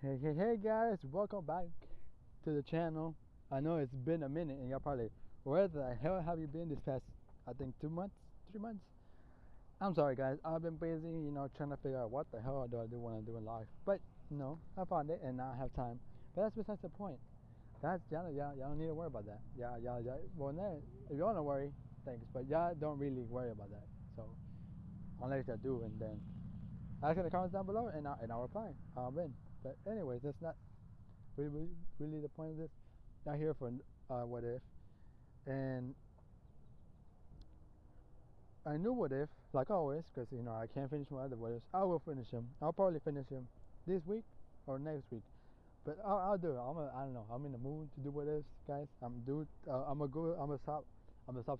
Hey guys, welcome back to the channel. I know it's been a minute and you're probably, where the hell have you been this past, I think 2 months, 3 months? I'm sorry guys, I've been busy, trying to figure out what the hell do I do want to do in life. But, I found it and now I have time. But that's besides the point. Y'all don't need to worry about that. Well, if you want to worry, thanks. But y'all don't really worry about that. So, unless you do, and then ask in the comments down below and I'll reply. I'll win. But anyways, that's not really the point of this. Not here for what if. And I knew what if, like always, because I can't finish my other what ifs. I will finish him. I'll probably finish him this week or next week. But I'll do it. I don't know. I'm in the mood to do what ifs, guys. I'm a good. I'm a stop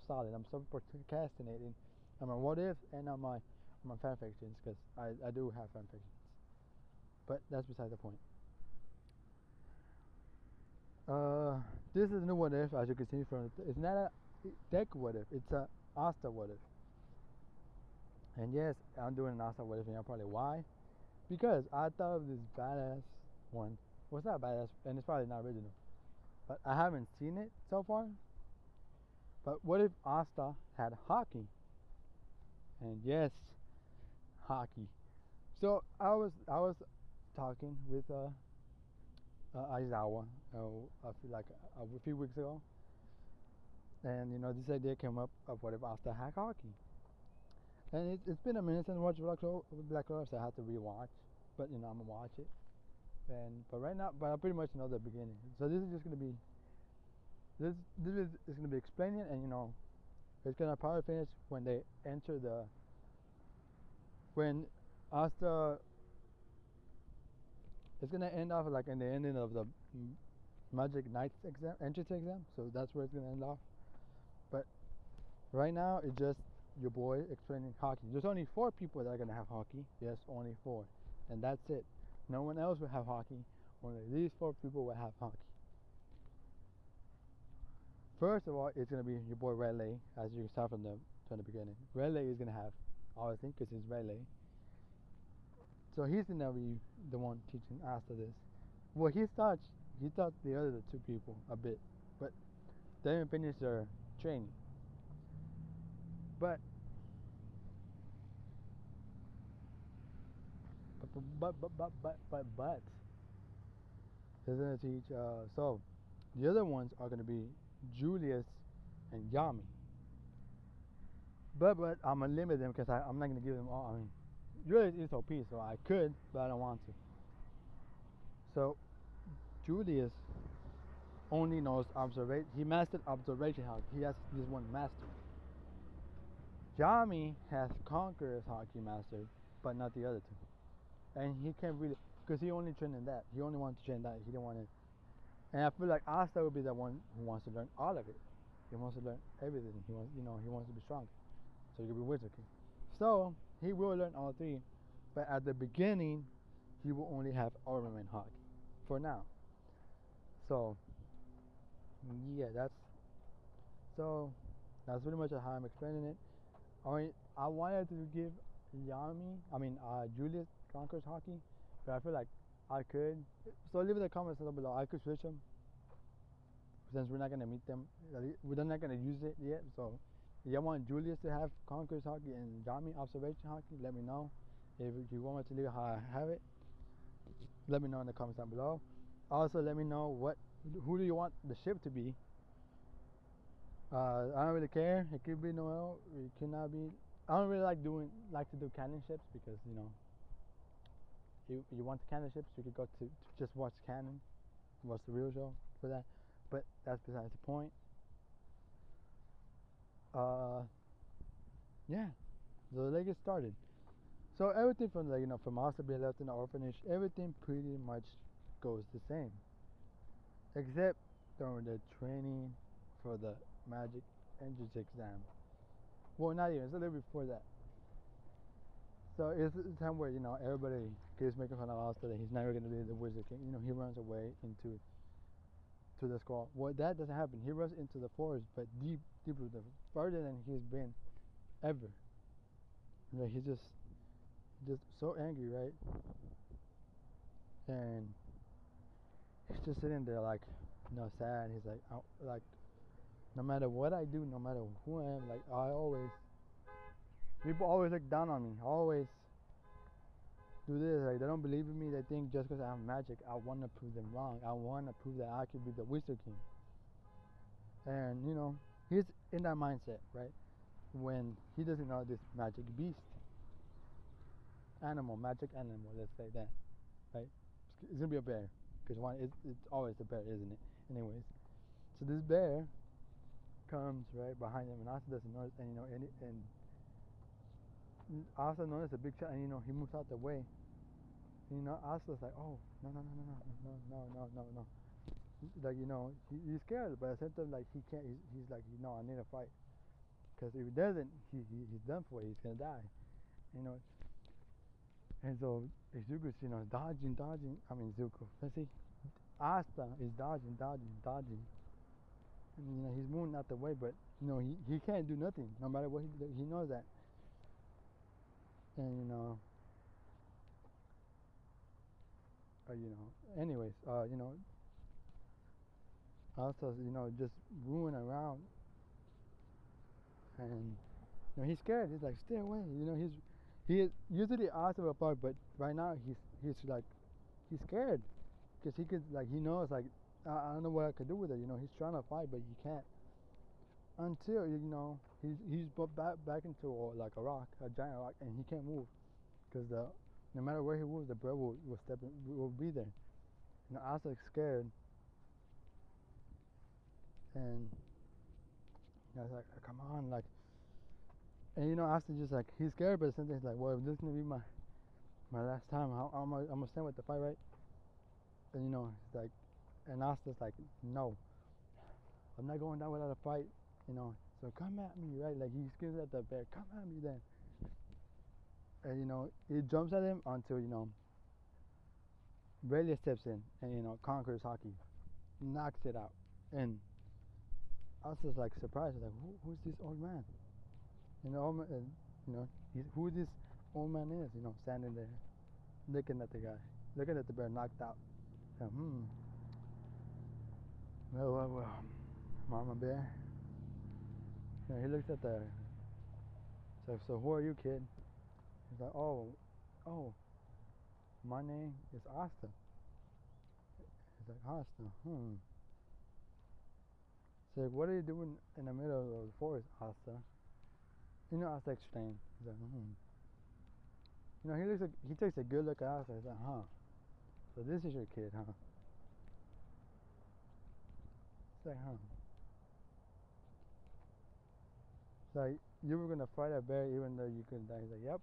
solid. I'm stop procrastinating. I'm a what if and I'm my fan fictions because I do have fan fictions. But that's beside the point. This is a new what if, as you can see from it. It's not a deck what if, it's a Asta what if. And yes, I'm doing an Asta what if, and you're probably why? Because I thought of this badass one. Well, it's not badass, and it's probably not original. But I haven't seen it so far. But what if Asta had Haki? And yes, Haki. So I was talking with Aizawa, I feel like a few weeks ago, and this idea came up of what if Asta had Haki. And it's been a minute since I watched Black Clover, so I have to rewatch. But I'm gonna watch it. But right now, I pretty much know the beginning. So this is just gonna be is gonna be explaining, and it's gonna probably finish when they enter when Asta. It's gonna end off like in the ending of the Magic Knights exam, entrance exam. So that's where it's gonna end off. But right now, it's just your boy explaining Haki. There's only 4 people that are gonna have Haki. Yes, only 4, and that's it. No one else will have Haki. Only these 4 people will have Haki. First of all, it's gonna be your boy Rayleigh, as you can start from the beginning. Rayleigh is gonna have, obviously, because he's Rayleigh. So he's gonna be the one teaching Asta this. Well, he taught the other 2 people a bit, but they didn't finish their training. But he's gonna teach. So the other ones are gonna be Julius and Yami. But I'm gonna limit them because I'm not gonna give them all. I mean, Julius is OP, so I could, but I don't want to. So Julius only knows observation. He mastered observation Haki. He has this one mastered. Yami has Conqueror's Haki mastered, but not the other 2. And he can't really, because he only trained in that. He only wanted to train that. He didn't want to. And I feel like Asta would be the one who wants to learn all of it. He wants to learn everything. He wants to be strong, so he can be Wizard King. So he will learn all 3, but at the beginning, he will only have armament Haki for now. So yeah, that's pretty much how I'm explaining it. I wanted to give Julius Conqueror's Haki, but I feel like I could. So leave in the comments down below. I could switch them since we're not gonna meet them. We're not gonna use it yet. So if you want Julius to have Conqueror's Haki and Yami observation Haki, let me know. If you want me to leave it how I have it, let me know in the comments down below. Also, let me know who do you want the ship to be. I don't really care. It could be Noel. It cannot be. I don't really like to do canon ships because you want the canon ships, you could go to just watch canon, watch the real show for that. But that's besides the point. Yeah. So let's get started. So everything from Asta being left in the orphanage, everything pretty much goes the same, except during the training for the Magic Entrance exam. Well, not even. It's a little before that. So it's a time where everybody keeps making fun of Asta that he's never going to be the Wizard King. He runs away into the skull. Well, that doesn't happen. He runs into the forest, but deeper, farther than he's been ever. He's just so angry, right? And he's just sitting there like, sad. He's like, like, no matter what I do, no matter who I am, like, people always look down on me. Always do this. Like, they don't believe in me. They think just because I have magic, I want to prove them wrong. I want to prove that I could be the Wizard King. And he's in that mindset, right? When he doesn't know this magic beast, magic animal. Let's say that, right? It's gonna be a bear, because it's always a bear, isn't it? Anyways, so this bear comes right behind him, and Asta doesn't notice, and Asta notices a big shot, and he moves out the way. Asta's like, oh, no, no, no, no, no, no, no, no, no, no. Like, he's scared, but at the same time, like, he can't. He's like, I need to fight, because if he doesn't, he's done for. He's gonna die, you know. And so Izuku's, dodging. I mean, Zuko. Let's see. Asta is dodging. And he's moving out the way, but he can't do nothing. No matter what he knows that. And anyways, Asta's just moving around, and he's scared. He's like, stay away. He is usually Asta will fight, but right now he's like, he's scared, because he knows, like, I don't know what I could do with it. He's trying to fight, but he can't, until he's put back into like a rock, a giant rock, and he can't move, because no matter where he moves, the bird will be there. Asta's scared, and I was like, come on, like, and Asta just like, he's scared, but something he's like, well, if this is gonna be my last time, I'm gonna stand with the fight, right? And he's like, and Asta's like, no, I'm not going down without a fight, so come at me, right? Like, he screams at the bear, come at me then. And it jumps at him until Rayleigh steps in and conquers Haki, knocks it out. And Asta's like surprised, like, who's this old man? Who this old man is, standing there looking at the guy, looking at the bear knocked out. And, well, Mama Bear. He looks at the. So who are you, kid? He's like, oh, my name is Asta. He's like, Asta, So what are you doing in the middle of the forest, Asta? Asta explained. He's like, he looks like, he takes a good look at Asta. He's like, so this is your kid, huh? It's like, So you were gonna fight a bear even though you couldn't die. He's like, yep.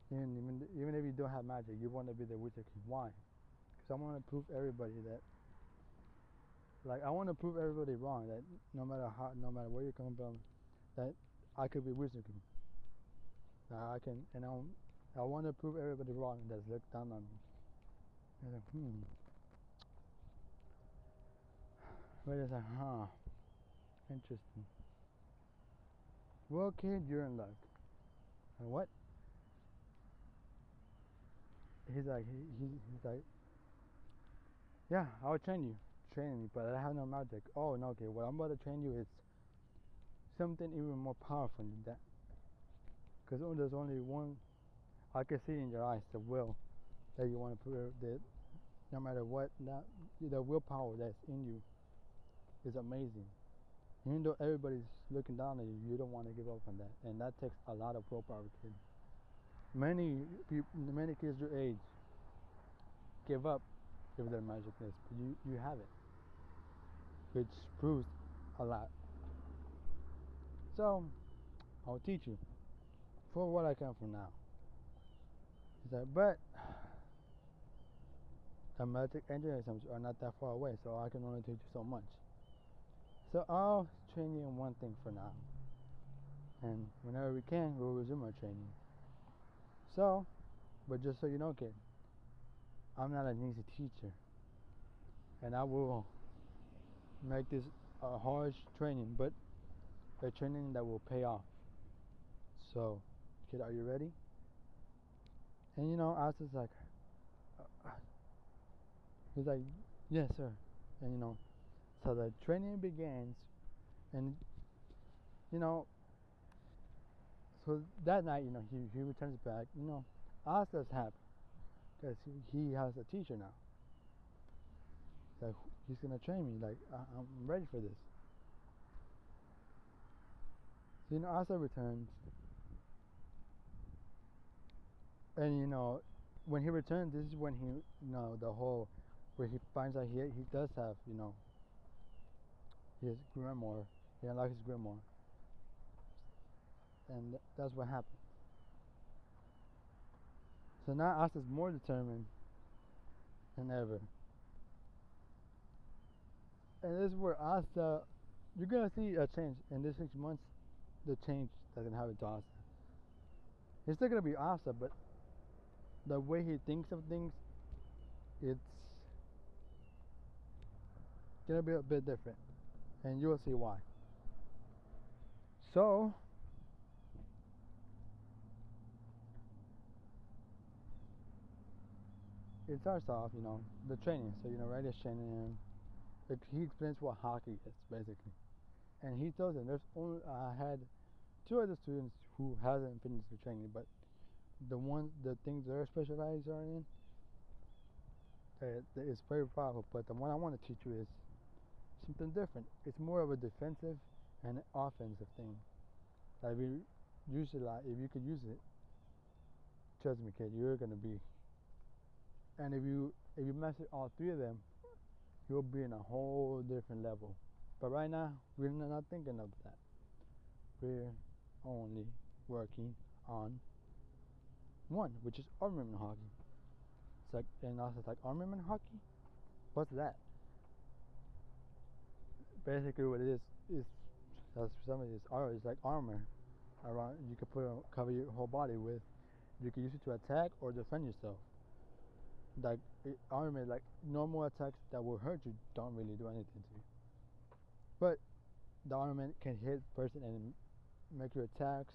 Even if you don't have magic, you want to be the Wizard King. Why? Because I want to prove everybody that, like, I want to prove everybody wrong, that no matter where you come from, that I could be Wizard King. That I can, and I want to prove everybody wrong that's looked down on me. And like, But it's like, interesting. Well, kid, you're in luck. And what? He's like, he's like, yeah, I'll train you, but I have no magic. Oh, no, okay, what I'm about to train you is something even more powerful than that. Because there's only one, I can see in your eyes, the will that you want to prove that no matter what, the willpower that's in you is amazing. Even though everybody's looking down at you, you don't want to give up on that. And that takes a lot of willpower, kid. Many kids your age give up if they're magicness, but you have it, which proves a lot. So I'll teach you for what I can for now. He said, but the magic engine exams are not that far away, so I can only teach you so much. So I'll train you in one thing for now, and whenever we can, we'll resume our training. So, but just so you know, kid, I'm not an easy teacher, and I will make this a harsh training, but a training that will pay off. So, kid, are you ready? And Asta's like, He's like, yes, sir. And so the training begins, and you know, so that night, he returns back. Asta's happy because he has a teacher now. Like he's gonna train me. Like I'm ready for this. So Asta returns, and when he returns, this is when he the whole where he finds out he does have his grimoire. He unlocks his grimoire, and that's what happened. So now Asta's more determined than ever, and this is where Asta, you're gonna see a change in this 6 months. The change that's gonna happen to Asta. He's still gonna be Asta, but the way he thinks of things, it's gonna be a bit different, and you will see why. So it starts off, the training. So Riley's training him. He explains what Haki is basically, and he tells him there's only I had two other students who hasn't finished the training, but the things they're specialized are in, that is very powerful. But the one I want to teach you is something different. It's more of a defensive and offensive thing. Like we use it a lot. If you could use it, trust me, kid, you're gonna be. And if you master all three of them, you'll be in a whole different level. But right now, we're not thinking of that. We're only working on one, which is armament hockey. It's like, and also it's like armament hockey. What's that? Basically, what it is as somebody is like armor around. You can cover your whole body with. You can use it to attack or defend yourself. Like armament, like normal attacks that will hurt you don't really do anything to you. But the armament can hit person and make your attacks,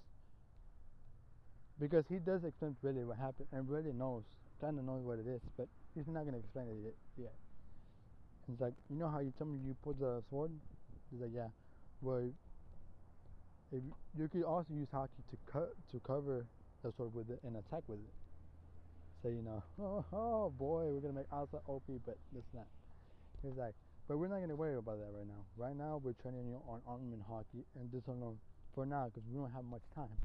because he does explain really what happened and really kind of knows what it is, but he's not gonna explain it yet. It's like, how you tell me you put the sword? He's like, yeah. Well, if you could also use Haki to cover the sword with it and attack with it. So oh boy, we're gonna make Asta OP, but that's not. He's like, but we're not gonna worry about that right now. Right now, we're training you on armament hockey and this alone for now, because we don't have much time.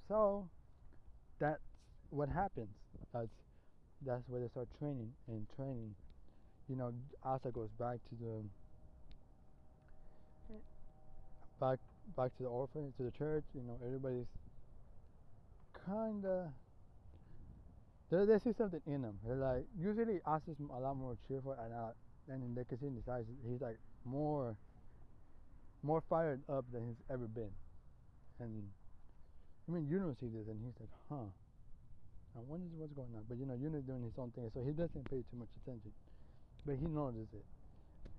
So that's what happens. That's where they start training and training. Asta goes back to the back to the orphanage, to the church. Everybody's kinda they see something in him. They're like, usually Asta's a lot more cheerful, and then they can see in his eyes he's like more fired up than he's ever been. And you don't see this, and he's like, huh. I wonder what's going on. But Yuna's doing his own thing, so he doesn't pay too much attention. But he notices it.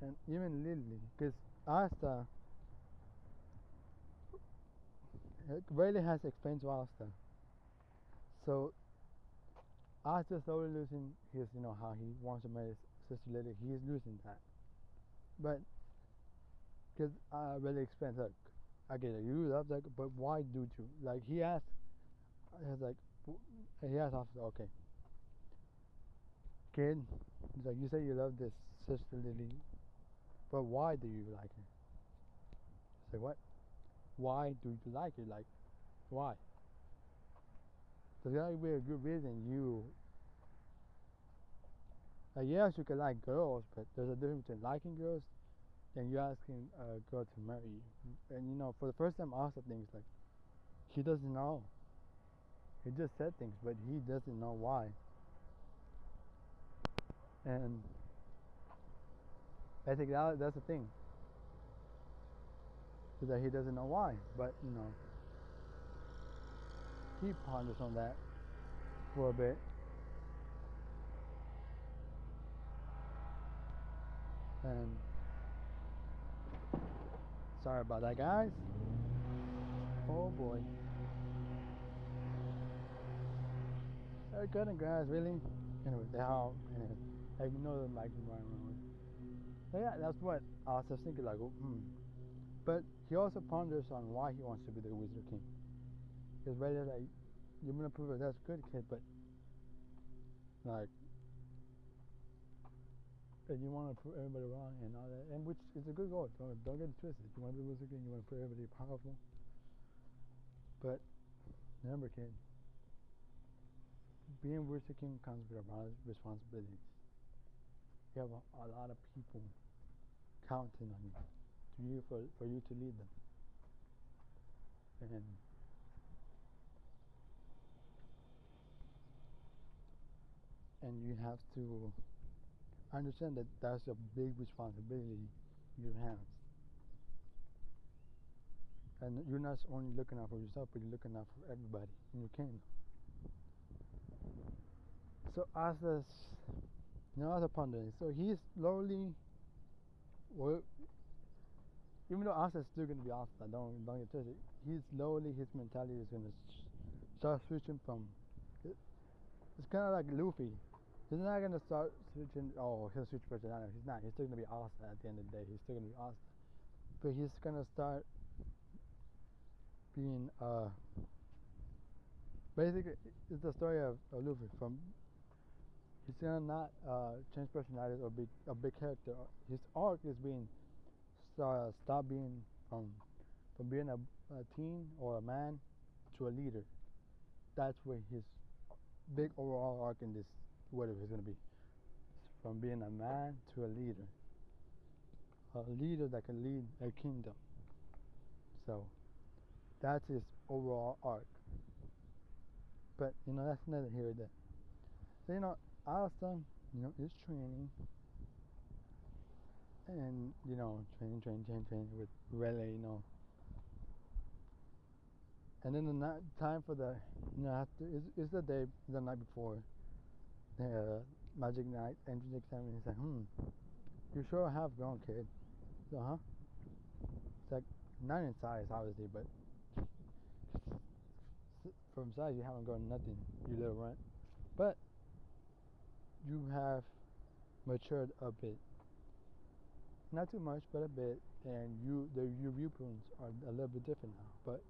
And even Lily, because Asta really has explained to Asta. So Asta's slowly losing his, how he wants to marry his sister Lily. He is losing that. But because I really explained, look, I get it, you love that, but why do you? Like he asked Asta, okay, kid, he's like, you say you love this sister Lily, but why do you like her? Say what? Why do you like her? Like, why? There's gotta be a good reason yes, you can like girls, but there's a difference between liking girls and you asking a girl to marry you. And for the first time, Asta thinks like he doesn't know. He just said things, but he doesn't know why. And I think that's the thing, is that he doesn't know why. But he ponders on that for a bit. And sorry about that, guys. Oh boy. They're cutting grass, really? Anyway. ignore the like environment. So yeah, that's what I was just thinking, like, But he also ponders on why he wants to be the Wizard King. Because right there, like, you're gonna prove that that's good, kid, but like, and you want to prove everybody wrong and all that, and which is a good goal. Don't get it twisted. You want to be a Wizard King, you want to prove everybody powerful. But remember, kid, being Wizard King comes with a lot of responsibilities. You have a lot of people counting on you for you to lead them. And you have to understand that that's a big responsibility you have. And you're not only looking out for yourself, but you're looking out for everybody in your kingdom. So Asta's, Asta pondering. So he's slowly, well, even though Asta's still going to be Asta, don't get twisted. He's slowly, his mentality is going to start switching from. It's kind of like Luffy. He's not going to start switching. Oh, he'll switch personality. He's not. He's still going to be Asta at the end of the day. He's still going to be Asta. But he's going to start being basically it's the story of Luffy. From he's gonna not change personality or be a big character. His arc is being stop being from being a teen or a man to a leader. That's where his big overall arc in this whatever is gonna be. From being a man to a leader that can lead a kingdom. So that's his overall arc. But that's neither here nor there. So Asta, is training, and training with Rele, and then the time for the after is the day, the night before the magic night entrance exam, and he's like, you sure have grown, kid. So it's like not in size obviously, but from size you haven't grown nothing, you little runt. But you have matured a bit. Not too much, but a bit, and your viewpoints are a little bit different now. But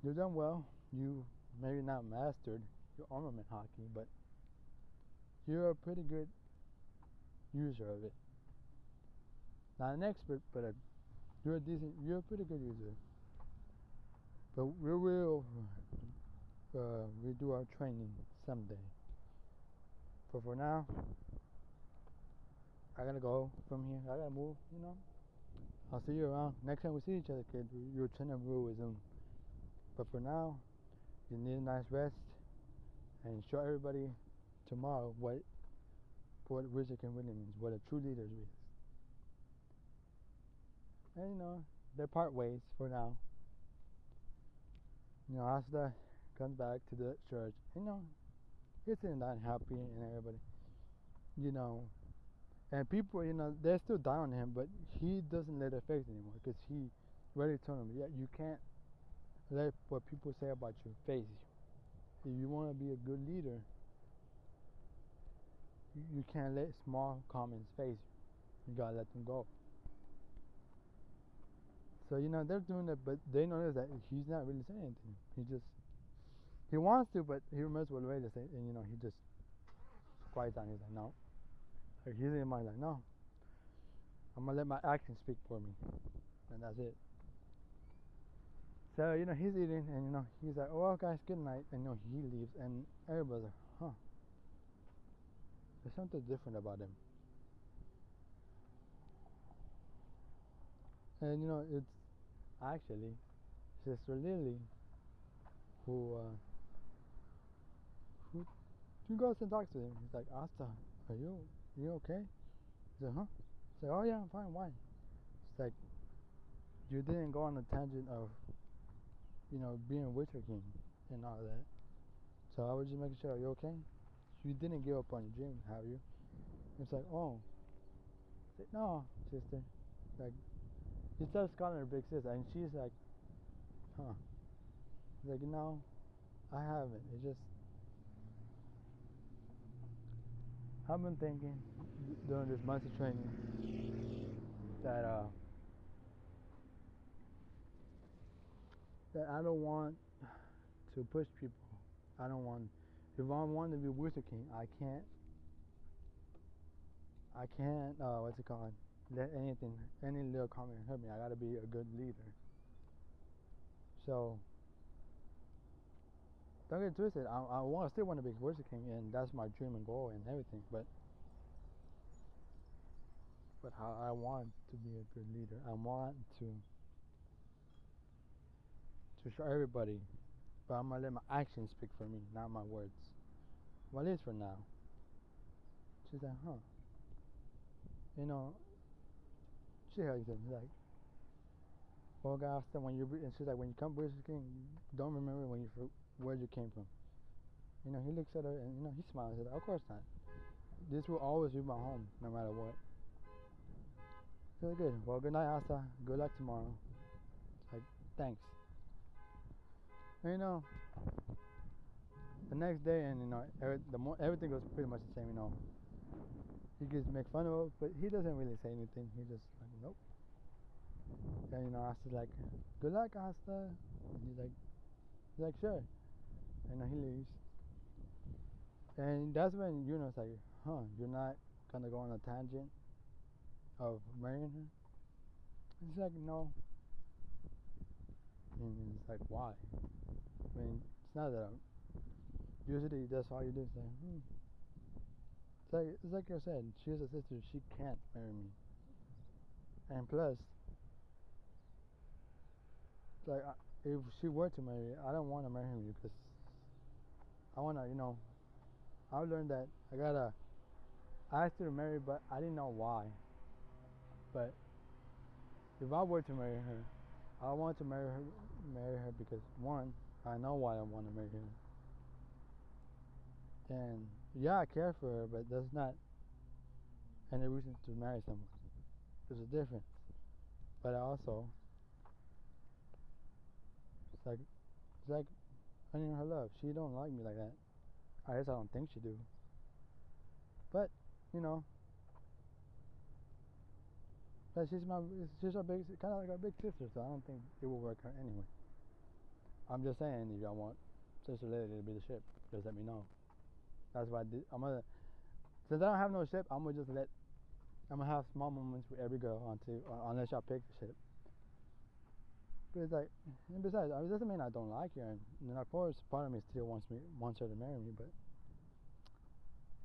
you've done well. You maybe not mastered your armament Haki, but you're a pretty good user of it. Not an expert, but you're a pretty good user. But we will redo our training someday. But for now, I gotta go from here. I gotta move, I'll see you around. Next time we see each other, kid, your training will resume. But for now, you need a nice rest and show everybody tomorrow what Wizard King really means, what a true leader is. And they part ways for now. Asta comes back to the church. He's sitting down happy and everybody. And people, they're still down on him, but he doesn't let it affect anymore because he already told him, yeah, you can't let what people say about you phase you. If you want to be a good leader, you can't let small comments phase you. You gotta let them go. So they're doing it, but they notice that he's not really saying anything. He wants to, but he remembers what Ray said, and he just quiets down. He's like, no. Like he's in his mind like, no. I'm gonna let my actions speak for me, and that's it. So he's eating, and he's like, oh well, guys, good night, and he leaves, and everybody's like, huh. There's something different about him. And it's actually Sister Lily who goes and talks to him. He's like, Asta, are you okay? He's like, huh? He's like, oh yeah, I'm fine. Why? It's like, you didn't go on a tangent of being a Witcher King and all that. So I was just making sure, are you okay? You didn't give up on your dream, have you? It's like, oh. It's like, no, sister. Like, he starts calling her big sister, and she's like, huh. He's like, no, I haven't. It's just, I've been thinking during this month of training that that I don't want to push people. I don't want. If I want to be Wizard King, I can't. I can't. What's it called? Let anything, any little comment hurt me. I gotta be a good leader. So don't get twisted. I still want to be Wizard King, and that's my dream and goal and everything. But how I want to be a good leader. I want to show everybody. But I'm gonna let my actions speak for me, not my words. Well, at least for now. She's like, huh? You know, she hugs him. She's like, well, guys, and she's like, when you come Wizard King, don't remember where you came from. You know, he looks at her and he smiles. He's like, of course not. This will always be my home, no matter what. So good. Well, good night, Asta. Good luck tomorrow. It's like, thanks. And, the next day, and everything goes pretty much the same. He gets make fun of her, but he doesn't really say anything. He just like, nope. And Asta's like, good luck, Asta. And he's like, sure. And he leaves. And that's when Yuno's like, huh, you're not gonna go on a tangent of marrying her? He's like, no. And it's like, why? I mean, it's not that usually that's all you do. It's like, it's like I said, she's a sister. She can't marry me. And plus, it's like, if she were to marry, I don't want to marry him because I want to, I learned that I asked her to marry, but I didn't know why. But if I were to marry her, I want to marry her because one, I know why I want to marry her. And yeah, I care for her, but that's not any reason to marry someone. There's a difference. But also, it's like earning her love. She don't like me like that. I guess I don't think she do. But but she's our big, kind of like our big sister. So I don't think it will work out anyway. I'm just saying, if y'all want Sister Lady to be the ship, just let me know. That's why since I don't have no ship, I'm gonna have small moments with every girl unless y'all pick the ship. But it's like, and besides, it doesn't mean I don't like her, and of course, part of me still wants her to marry me. But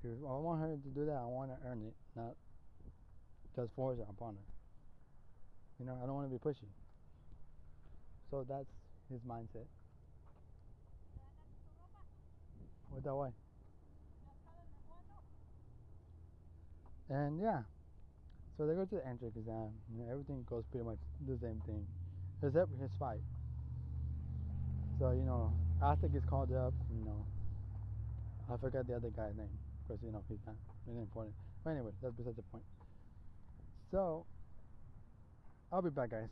if I want her to do that, I want to earn it, not just force it upon her. I don't want to be pushy. So that's his mindset. What that way? And yeah, so they go to the entrance exam. Everything goes pretty much the same thing, except for his fight. So Asta gets called up. I forgot the other guy's name because he's not really important. But anyway, that's besides the point. So I'll be back, guys.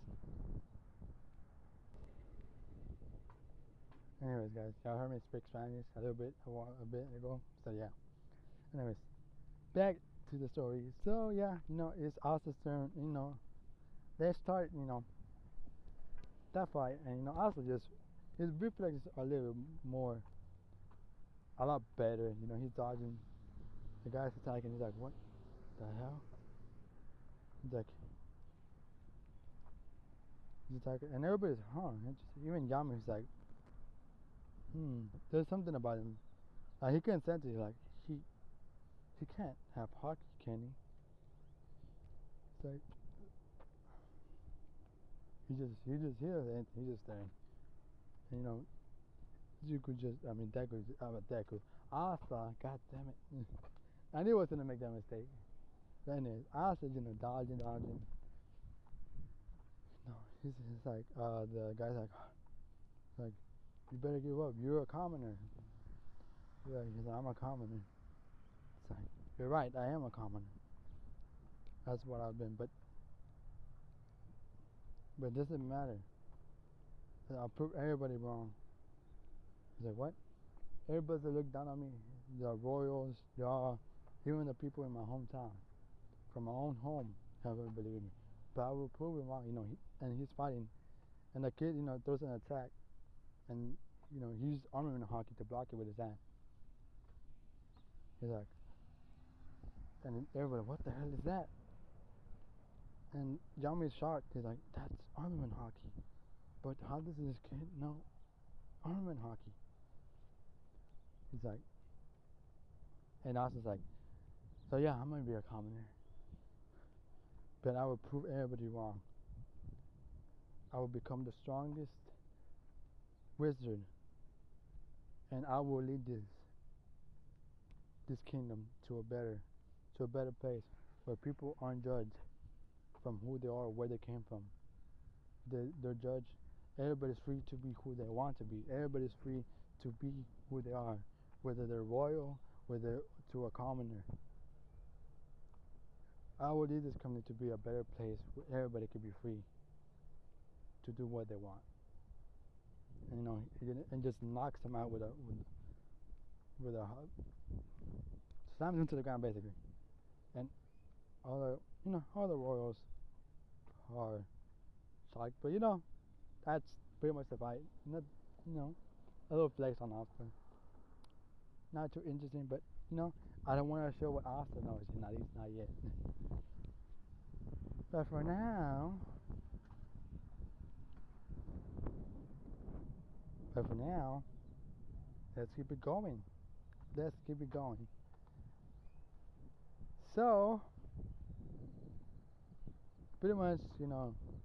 Anyways, guys, y'all heard me speak Spanish a little bit a bit ago. So yeah. Anyways, back to the story. So yeah, it's Asta's turn. They start that fight, and Asta just his reflexes are a little more, a lot better. He's dodging. The guy's attacking. He's like, what the hell? He's like, he's attacking, and everybody's even Yami's like, there's something about him. He can't sense it. Like he can't have Haki, can he? It's like he just hears anything. He's just staring. And, Zuko Deku. Asta, god damn it. I knew I was gonna make that mistake. But anyways, Asta, dodging. No, he's like, the guy's like, you better give up. You're a commoner. He's like, I'm a commoner. It's like, you're right, I am a commoner. That's what I've been, but it doesn't matter. I'll prove everybody wrong. He's like, what? Everybody's look down on me. The royals, y'all, Even the people in my hometown, from my own home, haven't believed me. But I will prove him wrong, and he's fighting. And the kid, throws an attack. And, he used armament Haki to block it with his hand. He's like, and everybody, what the hell is that? And Yami is shocked. He's like, that's armament Haki. But how does this kid know armament Haki? He's like, and Asta's like, so yeah, I'm gonna be a commoner. But I will prove everybody wrong. I will become the strongest wizard. And I will lead this kingdom to a better place where people aren't judged from who they are or where they came from. They're judged. Everybody's free to be who they want to be. Everybody's free to be who they are, whether they're royal, whether to a commoner. I will lead this community to be a better place where everybody can be free to do what they want. And just knocks them out with a slams them to the ground basically. And all the royals are shocked, but that's pretty much the fight. Not, a little flex on Asta. Not too interesting, but I don't want to show what Asta knows. Not yet. But for now, let's keep it going. So, pretty much,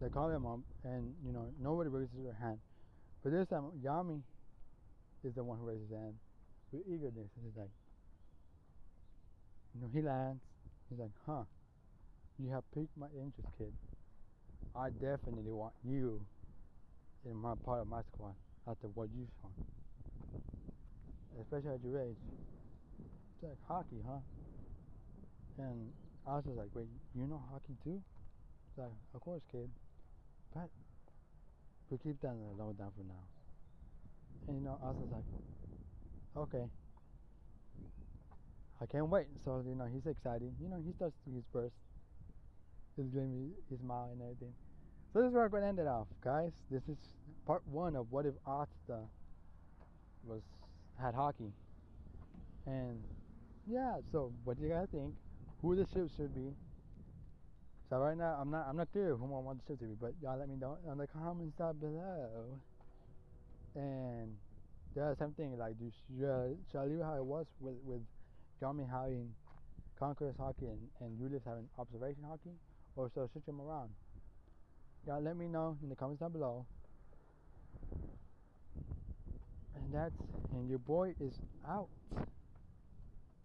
they call him up, and nobody raises their hand. But this time, Yami is the one who raises his hand with eagerness. He's like, he lands. He's like, huh, you have piqued my interest, kid. I definitely want you in my part of my squad after what you've shown. Especially at your age. It's like, Haki, huh? And I was just like, wait, you know Haki too? It's like, of course, kid. But we keep that on the low down for now. And I was just like, okay. I can't wait. So, he's excited. He starts his burst. He's giving me his smile and everything. So this is where I'm going to end it off, guys. This is part 1 of what if Asta had Haki. And yeah, so what do you guys think? Who the ship should be? So right now I'm not clear who I want the ship to be, but y'all let me know in the comments down below. And yeah, same thing. Like, shall I leave it how it was with Yami having Conqueror's Haki and Julius having Observation Haki, or shall I switch them around? Y'all let me know in the comments down below. And your boy is out.